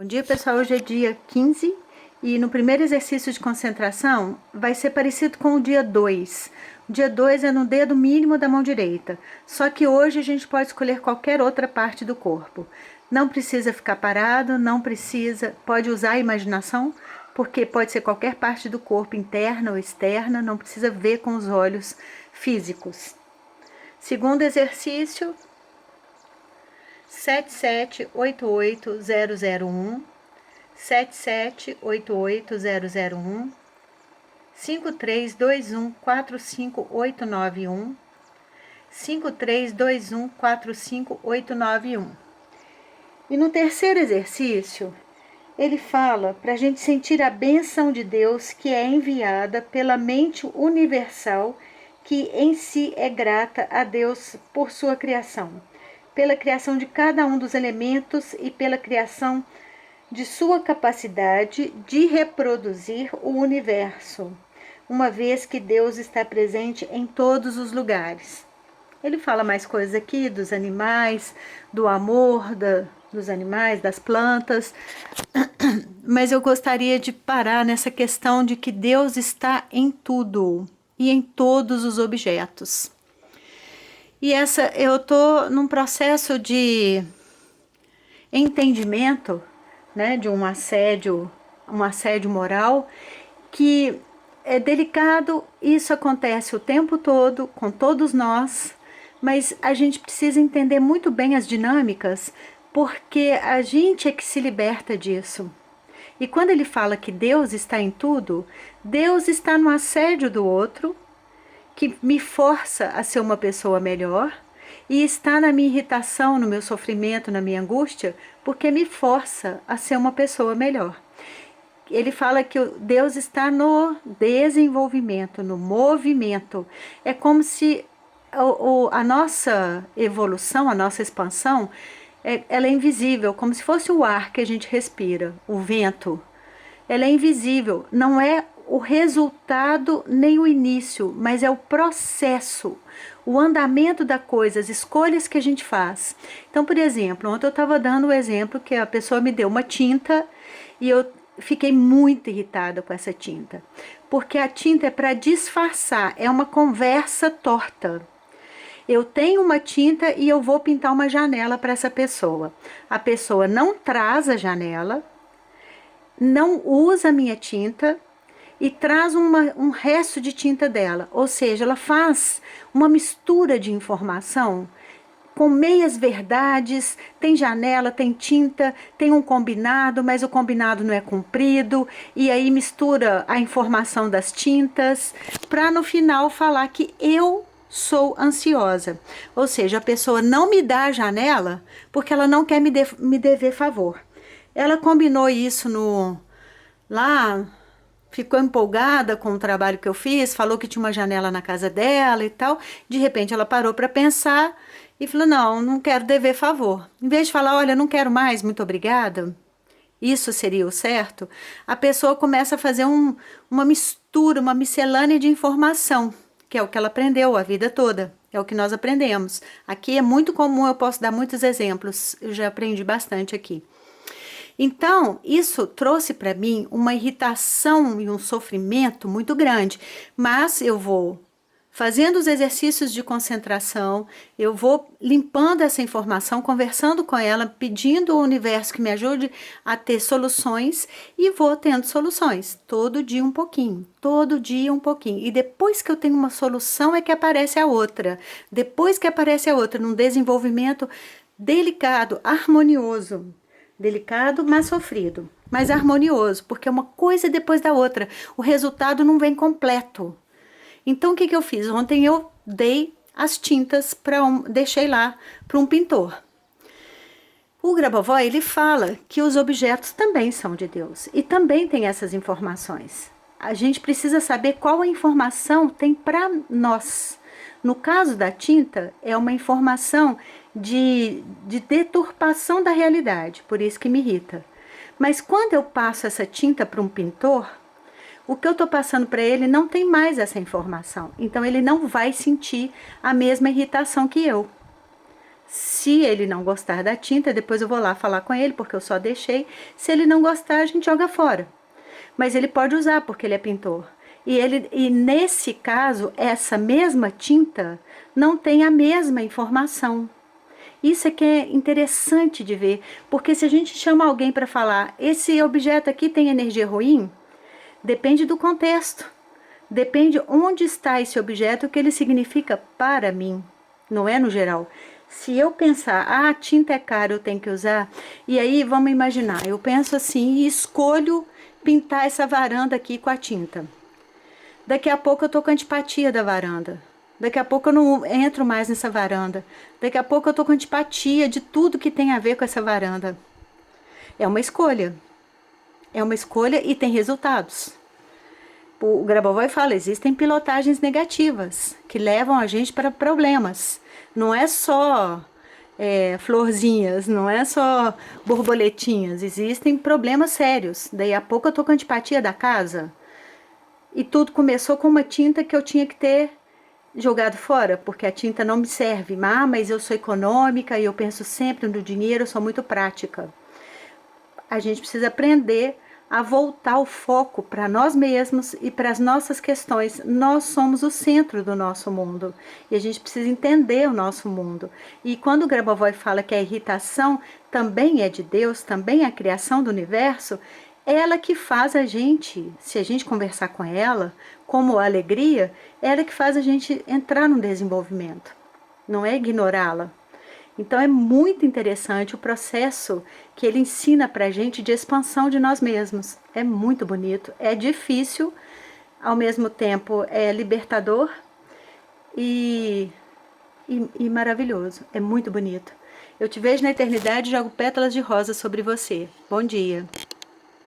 Bom dia, pessoal. Hoje é dia 15 e no primeiro exercício de concentração vai ser parecido com o dia 2. O dia 2 é no dedo mínimo da mão direita, só que hoje a gente pode escolher qualquer outra parte do corpo. Não precisa ficar parado, não precisa, pode usar a imaginação, porque pode ser qualquer parte do corpo, interna ou externa, não precisa ver com os olhos físicos. Segundo exercício, 7788001, 7788001, 5321458891, 5321458891. E no terceiro exercício, ele fala para a gente sentir a bênção de Deus que é enviada pela mente universal, que em si é grata a Deus por sua criação, pela criação de cada um dos elementos e pela criação de sua capacidade de reproduzir o universo, uma vez que Deus está presente em todos os lugares. Ele fala mais coisas aqui dos animais, do amor dos animais, das plantas, mas eu gostaria de parar nessa questão de que Deus está em tudo e em todos os objetos. E eu estou num processo de entendimento, né, de um assédio moral, que é delicado. Isso acontece o tempo todo com todos nós, mas a gente precisa entender muito bem as dinâmicas, porque a gente é que se liberta disso. E quando ele fala que Deus está em tudo, Deus está no assédio do outro, que me força a ser uma pessoa melhor, e está na minha irritação, no meu sofrimento, na minha angústia, porque me força a ser uma pessoa melhor. Ele fala que Deus está no desenvolvimento, no movimento. É como se a nossa evolução, a nossa expansão, ela é invisível, como se fosse o ar que a gente respira, o vento. Ela é invisível, não é o resultado nem o início, mas é o processo, o andamento da coisa, as escolhas que a gente faz. Então, por exemplo, ontem eu estava dando o exemplo que a pessoa me deu uma tinta e eu fiquei muito irritada com essa tinta, porque a tinta é para disfarçar, é uma conversa torta. Eu tenho uma tinta e eu vou pintar uma janela para essa pessoa. A pessoa não traz a janela, não usa a minha tinta e traz um resto de tinta dela. Ou seja, ela faz uma mistura de informação com meias verdades. Tem janela, tem tinta, tem um combinado, mas o combinado não é cumprido, e aí mistura a informação das tintas para no final falar que eu sou ansiosa. Ou seja, a pessoa não me dá a janela porque ela não quer me dever favor. Ela combinou isso lá, ficou empolgada com o trabalho que eu fiz, falou que tinha uma janela na casa dela e tal. De repente ela parou para pensar e falou: não quero dever favor. Em vez de falar: olha, não quero mais, muito obrigada, isso seria o certo, a pessoa começa a fazer uma mistura, uma miscelânea de informação, que é o que ela aprendeu a vida toda, é o que nós aprendemos. Aqui é muito comum, eu posso dar muitos exemplos, eu já aprendi bastante aqui. Então, isso trouxe para mim uma irritação e um sofrimento muito grande, mas eu vou fazendo os exercícios de concentração, eu vou limpando essa informação, conversando com ela, pedindo ao universo que me ajude a ter soluções, e vou tendo soluções, todo dia um pouquinho, todo dia um pouquinho. E depois que eu tenho uma solução é que aparece a outra, depois que aparece a outra, num desenvolvimento delicado, harmonioso. Delicado, mas sofrido, mas harmonioso, porque é uma coisa depois da outra. O resultado não vem completo. Então, o que eu fiz? Ontem eu dei as tintas deixei lá para um pintor. O Grabovoi, ele fala que os objetos também são de Deus e também tem essas informações. A gente precisa saber qual a informação tem para nós. No caso da tinta, é uma informação de deturpação da realidade, por isso que me irrita. Mas quando eu passo essa tinta para um pintor, o que eu estou passando para ele não tem mais essa informação. Então ele não vai sentir a mesma irritação que eu. Se ele não gostar da tinta, depois eu vou lá falar com ele, porque eu só deixei. Se ele não gostar, a gente joga fora. Mas ele pode usar, porque ele é pintor. E nesse caso, essa mesma tinta não tem a mesma informação. Isso é que é interessante de ver, porque se a gente chama alguém para falar, esse objeto aqui tem energia ruim, depende do contexto. Depende onde está esse objeto, o que ele significa para mim, não é no geral. Se eu pensar, a tinta é cara, eu tenho que usar, e aí vamos imaginar, eu penso assim e escolho pintar essa varanda aqui com a tinta. Daqui a pouco eu tô com antipatia da varanda. Daqui a pouco eu não entro mais nessa varanda. Daqui a pouco eu tô com antipatia de tudo que tem a ver com essa varanda. É uma escolha. É uma escolha e tem resultados. O Grabovoi fala, existem pilotagens negativas que levam a gente para problemas. Não é só florzinhas, não é só borboletinhas. Existem problemas sérios. Daí a pouco eu tô com antipatia da casa. E tudo começou com uma tinta que eu tinha que ter jogado fora, porque a tinta não me serve. Ah, mas eu sou econômica e eu penso sempre no dinheiro, eu sou muito prática. A gente precisa aprender a voltar o foco para nós mesmos e para as nossas questões. Nós somos o centro do nosso mundo e a gente precisa entender o nosso mundo. E quando o Grabovoi fala que a irritação também é de Deus, também é a criação do universo, ela que faz a gente, se a gente conversar com ela, como a alegria, ela que faz a gente entrar no desenvolvimento, não é ignorá-la. Então é muito interessante o processo que ele ensina para a gente de expansão de nós mesmos. É muito bonito, é difícil, ao mesmo tempo é libertador e, e maravilhoso. É muito bonito. Eu te vejo na eternidade e jogo pétalas de rosa sobre você. Bom dia.